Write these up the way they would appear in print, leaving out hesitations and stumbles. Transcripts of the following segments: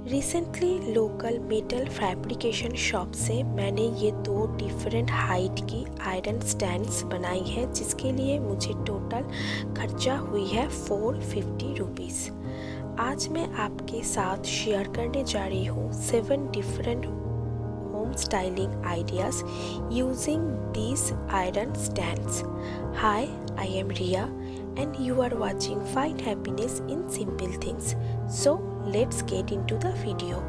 Recently local metal fabrication shop से मैंने ये दो डिफरेंट हाइट की आयरन स्टैंड्स बनाई है, जिसके लिए मुझे टोटल खर्चा हुई है 450 रुपीज़। आज मैं आपके साथ शेयर करने जा रही हूँ 7 different home styling ideas using these iron stands. Hi, I am Ria and you are watching Find Happiness in Simple Things. So let's get into the video.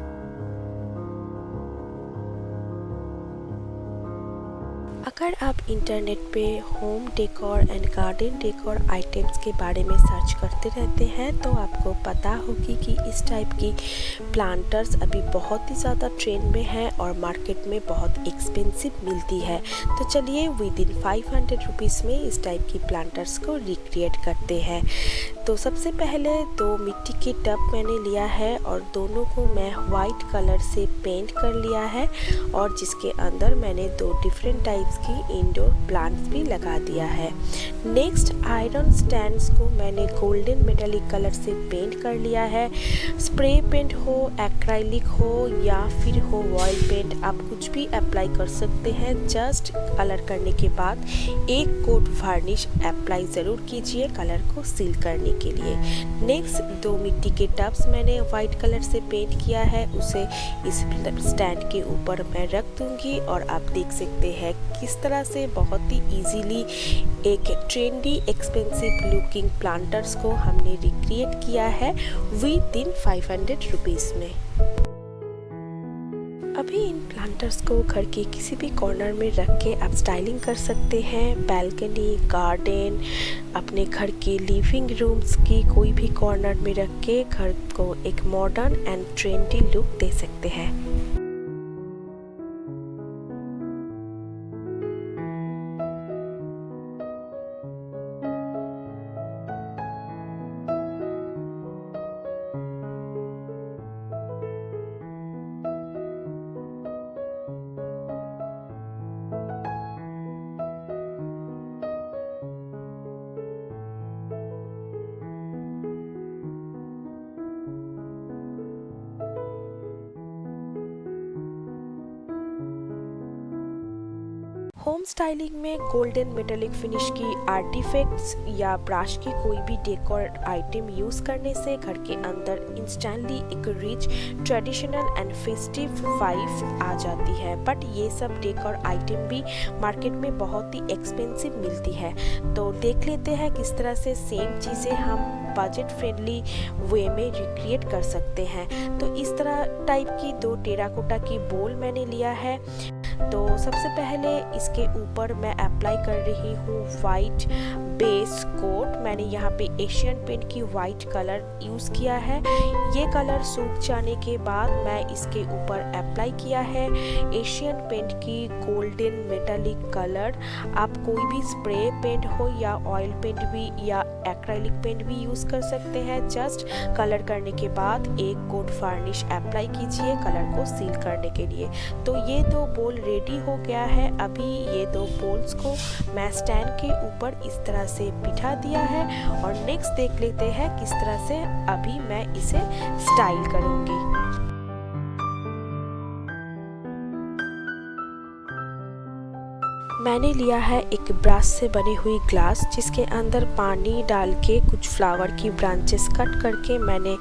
अगर आप इंटरनेट पे home decor and garden decor items के बारे में search करते रहते हैं तो आपको पता होगी कि इस टाइप की प्लांटर्स अभी बहुत ही ज़्यादा ट्रेंड में है और मार्केट में बहुत एक्सपेंसिव मिलती है। तो चलिए विद इन 500 रुपीज़ में इस टाइप की प्लांटर्स को रिक्रिएट करते हैं। तो सबसे पहले दो मिट्टी के टब मैंने लिया है और दोनों को मैं वाइट कलर से पेंट कर लिया है और जिसके अंदर मैंने दो डिफरेंट टाइप्स की इंडोर प्लांट्स भी लगा दिया है। नेक्स्ट आयरन स्टैंड्स को मैंने गोल्डन मेटालिक कलर से पेंट कर लिया है। स्प्रे पेंट हो, एक्राइलिक हो या फिर हो ऑयल पेंट, आप कुछ भी अप्लाई कर सकते हैं। जस्ट कलर करने के बाद एक कोट वार्निश अप्लाई ज़रूर कीजिए कलर को सील करने के लिए। नेक्स्ट दो मिट्टी के टब्स मैंने वाइट कलर से पेंट किया है, उसे इस स्टैंड के ऊपर मैं रख दूंगी और आप देख सकते हैं किस तरह से बहुत ही इजीली एक ट्रेंडी एक्सपेंसिव लुकिंग प्लांटर्स को हमने रिक्रिएट किया है विद इन 500 रुपीज़ में। अभी इन प्लांटर्स को घर के किसी भी कॉर्नर में रख के आप स्टाइलिंग कर सकते हैं। बैल्कनी, गार्डन, अपने घर के लिविंग रूम्स की कोई भी कॉर्नर में रख के घर को एक मॉडर्न एंड ट्रेंडी लुक दे सकते हैं। होम स्टाइलिंग में गोल्डन मेटालिक फिनिश की आर्टिफैक्ट्स या ब्रश की कोई भी डेकोर आइटम यूज़ करने से घर के अंदर इंस्टेंटली एक rich traditional and festive vibe आ जाती है। बट ये सब डेकोर आइटम भी मार्केट में बहुत ही एक्सपेंसिव मिलती है। तो देख लेते हैं किस तरह से सेम चीज़ें हम बजट फ्रेंडली वे में रिक्रिएट कर सकते हैं। तो इस तरह टाइप की दो टेराकोटा की बोल मैंने लिया है। तो सबसे पहले इसके ऊपर मैं अप्लाई कर रही हूँ वाइट बेस कोट। मैंने यहाँ पे एशियन पेंट की वाइट कलर यूज़ किया है। ये कलर सूख जाने के बाद मैं इसके ऊपर अप्लाई किया है एशियन पेंट की गोल्डन मेटालिक कलर। आप कोई भी स्प्रे पेंट हो या ऑयल पेंट भी या एक्राइलिक पेंट भी यूज़ कर सकते हैं। जस्ट कलर करने के बाद एक कोट वार्निश अप्लाई कीजिए कलर को सील करने के लिए। तो ये दो बोल रेडी हो गया है। अभी ये दो बोल्स को मैं स्टैंड के ऊपर इस तरह से बिठा दिया है और नेक्स्ट देख लेते हैं किस तरह से अभी मैं इसे स्टाइल करूंगी। मैंने लिया है एक ब्रश से बनी हुई ग्लास, जिसके अंदर पानी डाल के कुछ फ्लावर की ब्रांचेस कट करके मैंने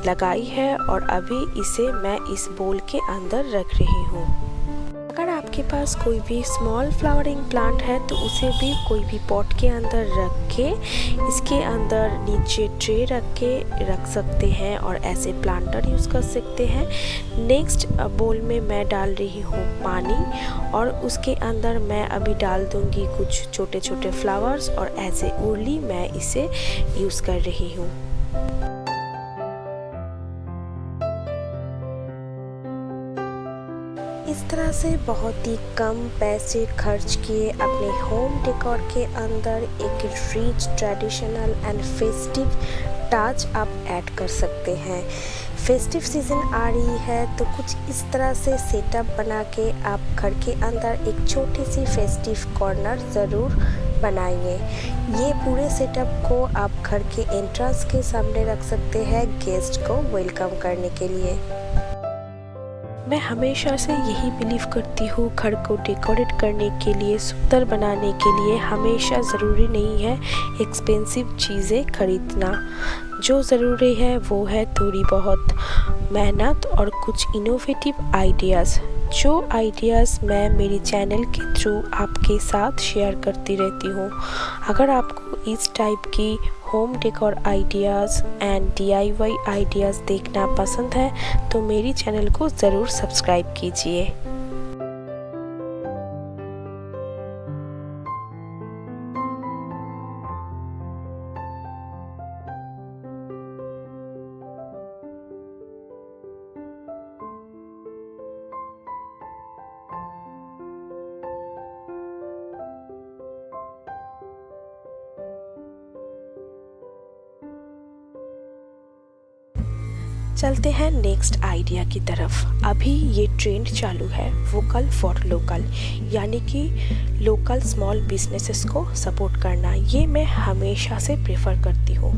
लगाई है और अभी इसे मैं इस बोल के अंदर रख रही हूँ। अगर आपके पास कोई भी स्मॉल फ्लावरिंग प्लांट है तो उसे भी कोई भी पॉट के अंदर रख के इसके अंदर नीचे ट्रे रख सकते हैं और ऐसे प्लांटर यूज़ कर सकते हैं। नेक्स्ट बोल में मैं डाल रही हूँ पानी और उसके अंदर मैं अभी डाल दूँगी कुछ छोटे छोटे फ्लावर्स और ऐसे उर्ली मैं इसे यूज़ कर रही हूँ। इस तरह से बहुत ही कम पैसे खर्च किए अपने होम डेकोर के अंदर एक rich traditional and festive touch आप ऐड कर सकते हैं। फेस्टिव सीज़न आ रही है तो कुछ इस तरह से सेटअप बना के आप घर के अंदर एक छोटी सी फेस्टिव कॉर्नर ज़रूर बनाइए। ये पूरे सेटअप को आप घर के एंट्रेंस के सामने रख सकते हैं गेस्ट को वेलकम करने के लिए। मैं हमेशा से यही बिलीव करती हूँ, घर को डेकोरेट करने के लिए, सुंदर बनाने के लिए हमेशा ज़रूरी नहीं है एक्सपेंसिव चीज़ें खरीदना। जो ज़रूरी है वो है थोड़ी बहुत मेहनत और कुछ इनोवेटिव आइडियाज़, जो आइडियाज़ मैं मेरी चैनल के थ्रू आपके साथ शेयर करती रहती हूँ। अगर आपको इस टाइप की home decor ideas and DIY ideas देखना पसंद है तो मेरी चैनल को ज़रूर सब्सक्राइब कीजिए। चलते हैं नेक्स्ट आइडिया की तरफ। अभी ये ट्रेंड चालू है वोकल फॉर लोकल, यानी कि लोकल स्मॉल बिजनेसेस को सपोर्ट करना। ये मैं हमेशा से प्रेफर करती हूँ।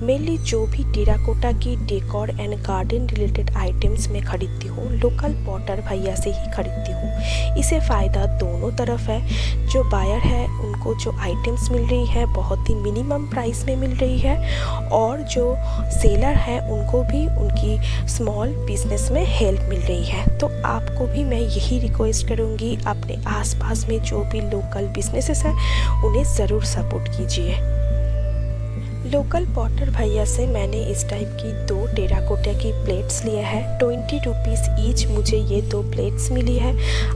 मेनली जो भी टेराकोटा की decor and garden related items मैं खरीदती हूँ, लोकल पॉटर भैया से ही खरीदती हूँ। इसे फ़ायदा दोनों तरफ है। जो बायर है उनको जो आइटम्स मिल रही है बहुत ही मिनिमम प्राइस में मिल रही है, और जो सेलर है उनको भी उनकी स्मॉल बिजनेस में हेल्प मिल रही है। तो आपको भी मैं यही रिक्वेस्ट करूँगी, अपने आसपास में जो भी लोकल बिजनेसेस हैं उन्हें ज़रूर सपोर्ट कीजिए। लोकल पॉटर भैया से मैंने इस टाइप की 2 टेराकोटा की प्लेट्स लिए हैं। 20 रुपीज़ ईच मुझे ये 2 प्लेट्स मिली है।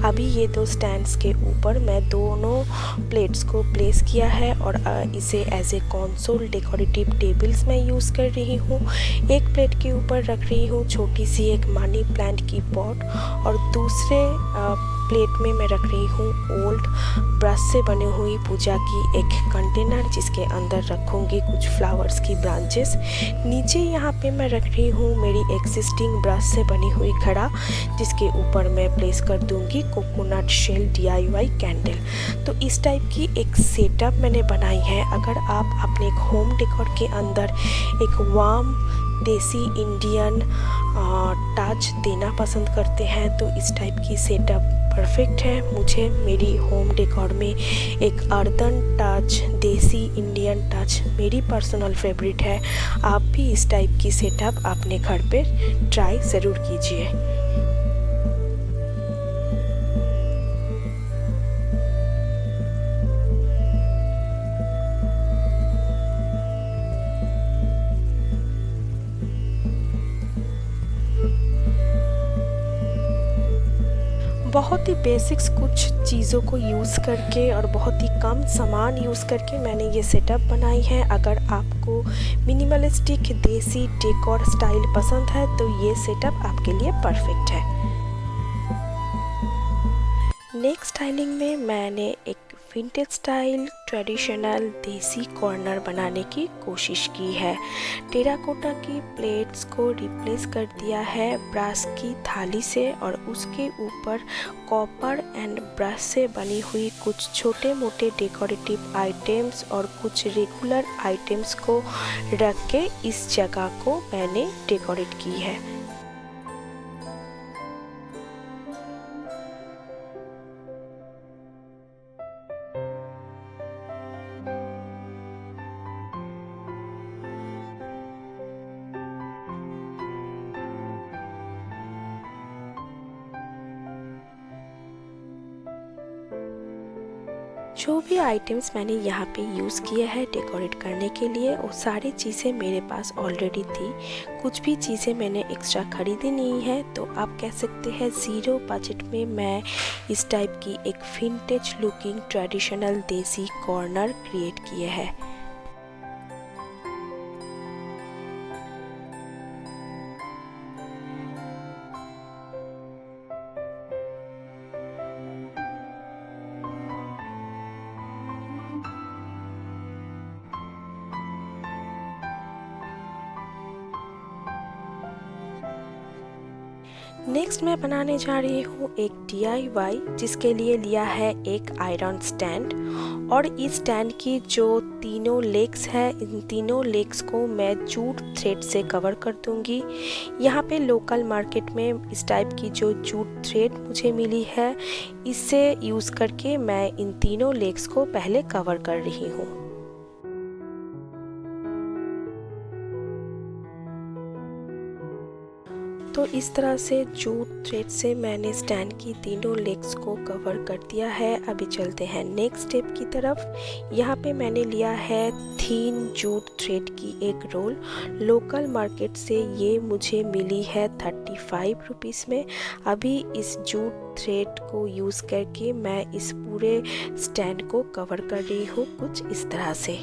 अभी ये 2 स्टैंड्स के ऊपर मैं दोनों प्लेट्स को प्लेस किया है और इसे as a console decorative tables में यूज़ कर रही हूँ। एक प्लेट के ऊपर रख रही हूँ छोटी सी एक मनी प्लांट की पॉट, और दूसरे प्लेट में मैं रख रही हूँ ओल्ड ब्रश से बनी हुई पूजा की एक कंटेनर, जिसके अंदर रखूँगी कुछ फ्लावर्स की ब्रांचेस। नीचे यहाँ पे मैं रख रही हूँ मेरी एक्सिस्टिंग ब्रश से बनी हुई घड़ा, जिसके ऊपर मैं प्लेस कर दूँगी कोकोनट शेल DIY कैंडल। तो इस टाइप की एक सेटअप मैंने बनाई है। अगर आप अपने एक होम डेकोर के अंदर एक वार्म देसी इंडियन टच देना पसंद करते हैं तो इस टाइप की सेटअप परफेक्ट है। मुझे मेरी होम डेकोर में एक अर्दन टच, देसी इंडियन टच मेरी पर्सनल फेवरेट है। आप भी इस टाइप की सेटअप अपने घर पे ट्राई ज़रूर कीजिए। बहुत ही बेसिक्स कुछ चीज़ों को यूज़ करके और बहुत ही कम सामान यूज़ करके मैंने ये सेटअप बनाई है। अगर आपको मिनिमलिस्टिक देसी डेकोर स्टाइल पसंद है तो ये सेटअप आपके लिए परफेक्ट है। नेक्स्ट स्टाइलिंग में मैंने एक विंटेज स्टाइल ट्रेडिशनल देसी कॉर्नर बनाने की कोशिश की है। टेराकोटा की प्लेट्स को रिप्लेस कर दिया है ब्रास की थाली से, और उसके ऊपर कॉपर एंड ब्रश से बनी हुई कुछ छोटे मोटे डेकोरेटिव आइटम्स और कुछ रेगुलर आइटम्स को रख के इस जगह को मैंने डेकोरेट की है। जो भी आइटम्स मैंने यहाँ पे यूज़ किए हैं डेकोरेट करने के लिए, वो सारी चीज़ें मेरे पास ऑलरेडी थी। कुछ भी चीज़ें मैंने एक्स्ट्रा ख़रीदी नहीं है। तो आप कह सकते हैं ज़ीरो बजट में मैं इस टाइप की एक विंटेज लुकिंग ट्रेडिशनल देसी कॉर्नर क्रिएट किए हैं। नेक्स्ट मैं बनाने जा रही हूँ एक DIY, जिसके लिए लिया है एक आयरन स्टैंड, और इस स्टैंड की जो तीनों लेग्स है, इन तीनों लेग्स को मैं जूट थ्रेड से कवर कर दूँगी। यहाँ पे लोकल मार्केट में इस टाइप की जो जूट थ्रेड मुझे मिली है, इससे यूज़ करके मैं इन तीनों लेग्स को पहले कवर कर रही हूँ। तो इस तरह से जूट थ्रेड से मैंने स्टैंड की तीनों लेग्स को कवर कर दिया है। अभी चलते हैं नेक्स्ट स्टेप की तरफ। यहाँ पे मैंने लिया है थीन जूट थ्रेड की एक रोल। लोकल मार्केट से ये मुझे मिली है 35 रुपीज़ में। अभी इस जूट थ्रेड को यूज़ करके मैं इस पूरे स्टैंड को कवर कर रही हूँ कुछ इस तरह से।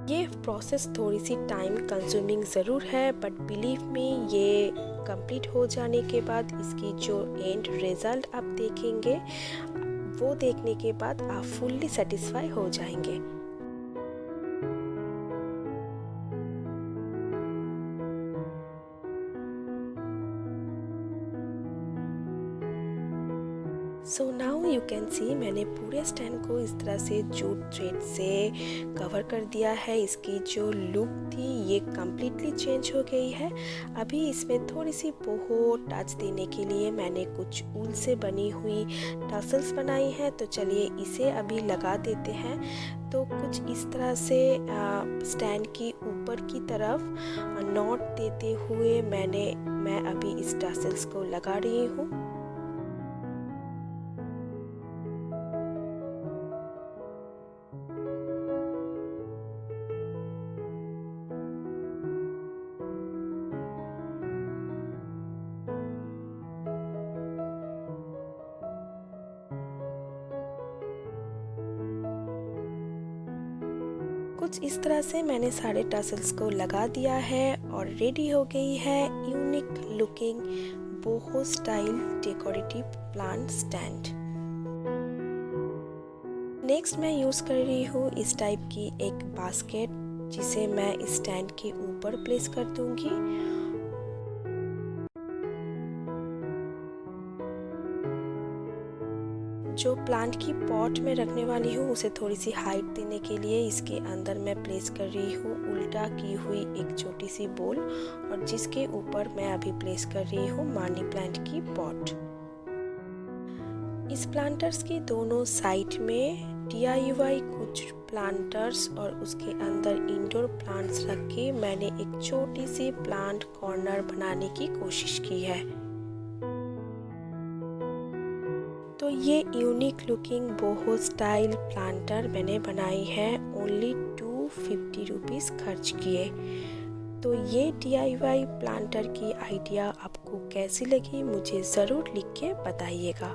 ये प्रोसेस थोड़ी सी टाइम कंज्यूमिंग ज़रूर है, बट बिलीव मी, ये कंप्लीट हो जाने के बाद इसकी जो एंड रिज़ल्ट आप देखेंगे, वो देखने के बाद आप फुल्ली सेटिस्फाई हो जाएंगे। So now you can see, मैंने पूरे स्टैंड को इस तरह से जूट थ्रेड से कवर कर दिया है। इसकी जो लुक थी ये कम्प्लीटली चेंज हो गई है। अभी इसमें थोड़ी सी बहुत टच देने के लिए मैंने कुछ ऊल से बनी हुई टसल्स बनाई हैं। तो चलिए इसे अभी लगा देते हैं। तो कुछ इस तरह से स्टैंड की ऊपर की तरफ नॉट देते हुए मैं अभी इस टसल्स को लगा रही हूँ। कुछ इस तरह से मैंने सारे टसल्स को लगा दिया है और रेडी हो गई है unique looking boho style decorative plant stand. Next मैं यूज़ कर रही हूँ इस टाइप की एक बास्केट, जिसे मैं इस स्टैंड के ऊपर प्लेस कर दूंगी। जो प्लांट की पॉट में रखने वाली हूँ उसे थोड़ी सी हाइट देने के लिए इसके अंदर मैं प्लेस कर रही हूँ उल्टा की हुई एक छोटी सी बोल, और जिसके ऊपर मैं अभी प्लेस कर रही हूँ मनी प्लांट की पॉट। इस प्लांटर्स के दोनों साइड में DIY कुछ प्लांटर्स और उसके अंदर इंडोर प्लांट्स रख के मैंने एक छोटी सी प्लांट कॉर्नर बनाने की कोशिश की है। तो ये unique looking boho style planter मैंने बनाई है ओनली 250 रुपीज़ खर्च किए। तो ये DIY प्लांटर की आइडिया आपको कैसी लगी मुझे ज़रूर लिख के बताइएगा।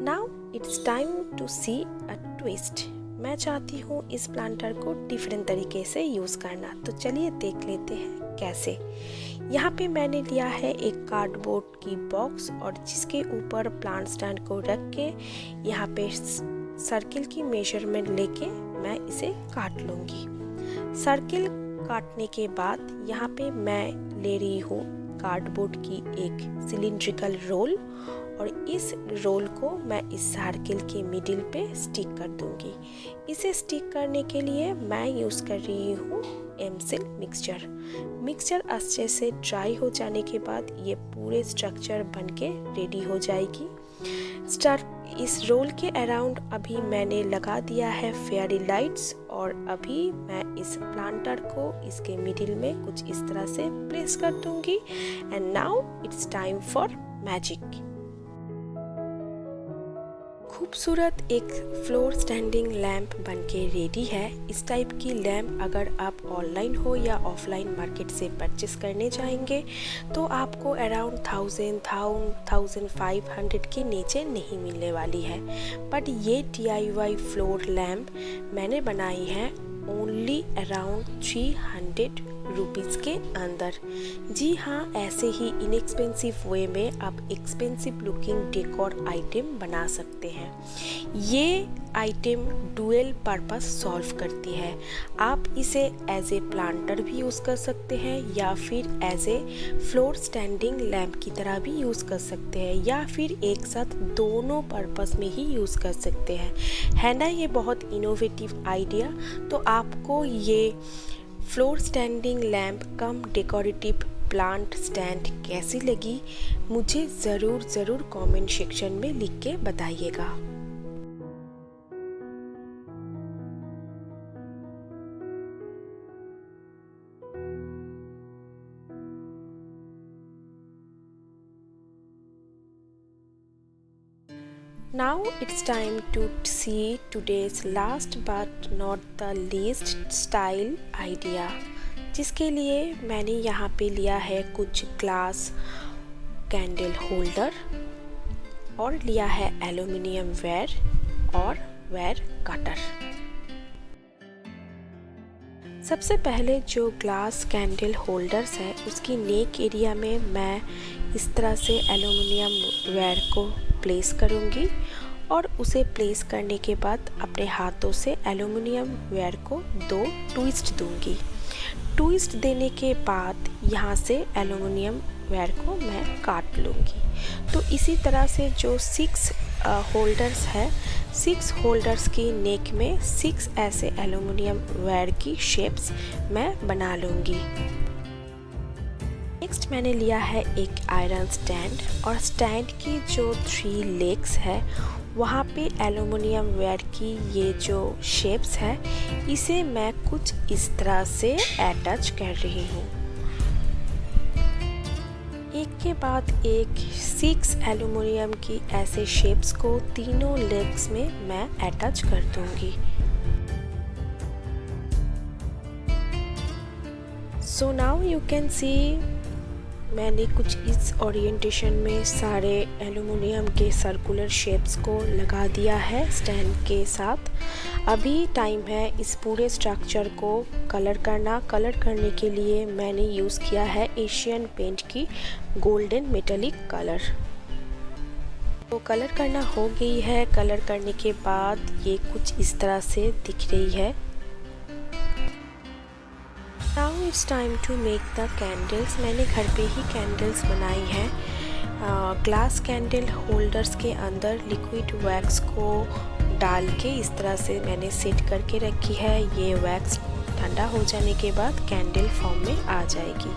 Now it's time to see a twist. मैं चाहती हूँ इस प्लांटर को डिफरेंट तरीके से यूज़ करना, तो चलिए देख लेते हैं कैसे। यहाँ पे मैंने लिया है एक कार्डबोर्ड की बॉक्स, और जिसके ऊपर प्लांट स्टैंड को रख के यहाँ पे सर्किल की मेजरमेंट लेके मैं इसे काट लूँगी। सर्किल काटने के बाद यहाँ पे मैं ले रही हूँ कार्डबोर्ड की एक सिलिंड्रिकल रोल, और इस रोल को मैं इस सर्किल के मिडिल पे स्टिक कर दूंगी। इसे स्टिक करने के लिए मैं यूज़ कर रही हूँ एमसिल मिक्सचर अच्छे से ड्राई हो जाने के बाद ये पूरे स्ट्रक्चर बनके रेडी हो जाएगी। इस रोल के अराउंड अभी मैंने लगा दिया है फेयरी लाइट्स, और अभी मैं इस प्लांटर को इसके मिडिल में कुछ इस तरह से प्लेस कर दूंगी। And now it's time for magic. खूबसूरत एक फ्लोर स्टैंडिंग लैम्प बनके रेडी है। इस टाइप की लैम्प अगर आप ऑनलाइन हो या ऑफलाइन मार्केट से परचेस करने जाएंगे तो आपको अराउंड 1500 के नीचे नहीं मिलने वाली है। बट ये DIY फ्लोर लैम्प मैंने बनाई है ओनली अराउंड 300 रुपीज़ के अंदर। जी हाँ, ऐसे ही इनएक्सपेंसिव वे में आप एक्सपेंसिव लुकिंग डेकोर आइटम बना सकते हैं। ये आइटम डुअल पर्पस सॉल्व करती है। आप इसे एज ए प्लांटर भी यूज़ कर सकते हैं या फिर as a floor standing lamp की तरह भी यूज़ कर सकते हैं या फिर एक साथ दोनों पर्पस में ही यूज़ कर सकते हैं। है ना ये बहुत इनोवेटिव आइडिया। तो आपको ये फ्लोर स्टैंडिंग लैम्प कम डेकोरेटिव प्लांट स्टैंड कैसी लगी, मुझे ज़रूर कमेंट सेक्शन में लिख के बताइएगा। Now it's time to see today's last but not the least style idea, जिसके लिए मैंने यहाँ पे लिया है कुछ ग्लास कैंडल होल्डर और लिया है एल्युमिनियम वेयर और वेयर कटर। सबसे पहले जो ग्लास कैंडल होल्डर्स है उसकी नेक एरिया में मैं इस तरह से एल्युमिनियम वेयर को प्लेस करूँगी और उसे प्लेस करने के बाद अपने हाथों से एल्युमिनियम वेयर को 2 ट्विस्ट दूंगी। ट्विस्ट देने के बाद यहाँ से एल्युमिनियम वेयर को मैं काट लूँगी। तो इसी तरह से जो 6 होल्डर्स है, 6 होल्डर्स की नेक में 6 ऐसे एल्युमिनियम वेयर की शेप्स मैं बना लूँगी। नेक्स्ट मैंने लिया है एक आयरन स्टैंड और स्टैंड की जो 3 लेग्स है वहाँ पे एल्युमिनियम वेयर की ये जो शेप्स है इसे मैं कुछ इस तरह से अटैच कर रही हूँ। एक के बाद एक 6 एल्युमिनियम की ऐसे शेप्स को तीनों लेग्स में मैं अटैच कर दूँगी। So now you can see मैंने कुछ इस ओरिएंटेशन में सारे एल्युमिनियम के सर्कुलर शेप्स को लगा दिया है स्टैंड के साथ। अभी टाइम है इस पूरे स्ट्रक्चर को कलर करना। कलर करने के लिए मैंने यूज़ किया है एशियन पेंट की गोल्डन मेटालिक कलर। तो कलर करना हो गई है। कलर करने के बाद ये कुछ इस तरह से दिख रही है। Now it's time to make the candles। मैंने घर पे ही कैंडल्स बनाई हैं। ग्लास कैंडल होल्डर्स के अंदर लिक्विड वैक्स को डाल के इस तरह से मैंने सेट करके रखी है। ये वैक्स ठंडा हो जाने के बाद कैंडल फॉर्म में आ जाएगी।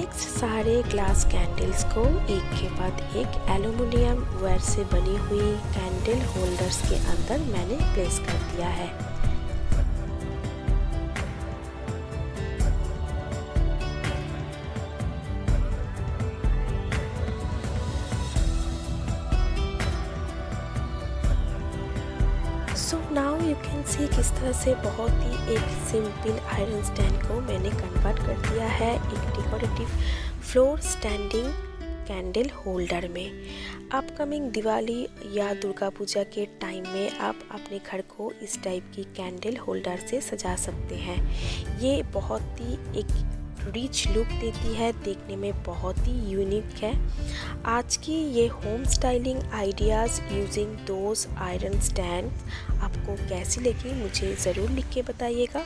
नेक्स्ट सारे ग्लास कैंडल्स को एक के बाद एक एल्युमिनियम वेयर से बनी हुई कैंडल होल्डर्स के अंदर मैंने प्लेस कर दिया है। So now you can see किस तरह से बहुत ही एक सिंपल आयरन स्टैंड को मैंने कन्वर्ट कर दिया है एक decorative floor standing candle holder में। अपकमिंग दिवाली या दुर्गा पूजा के टाइम में आप अपने घर को इस टाइप की कैंडल होल्डर से सजा सकते हैं। ये बहुत ही एक रिच लुक देती है, देखने में बहुत ही यूनिक है। आज की ये home styling ideas using those iron stand आपको कैसी लगी मुझे ज़रूर लिख के बताइएगा।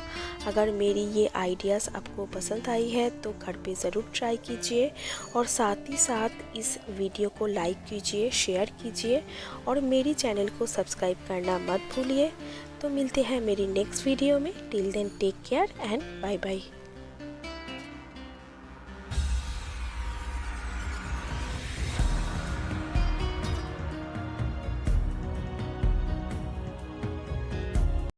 अगर मेरी ये आइडियाज़ आपको पसंद आई है तो घर पे ज़रूर ट्राई कीजिए और साथ ही साथ इस वीडियो को लाइक कीजिए, शेयर कीजिए और मेरी चैनल को सब्सक्राइब करना मत भूलिए। तो मिलते हैं मेरी नेक्स्ट वीडियो में। Till then take care and bye bye.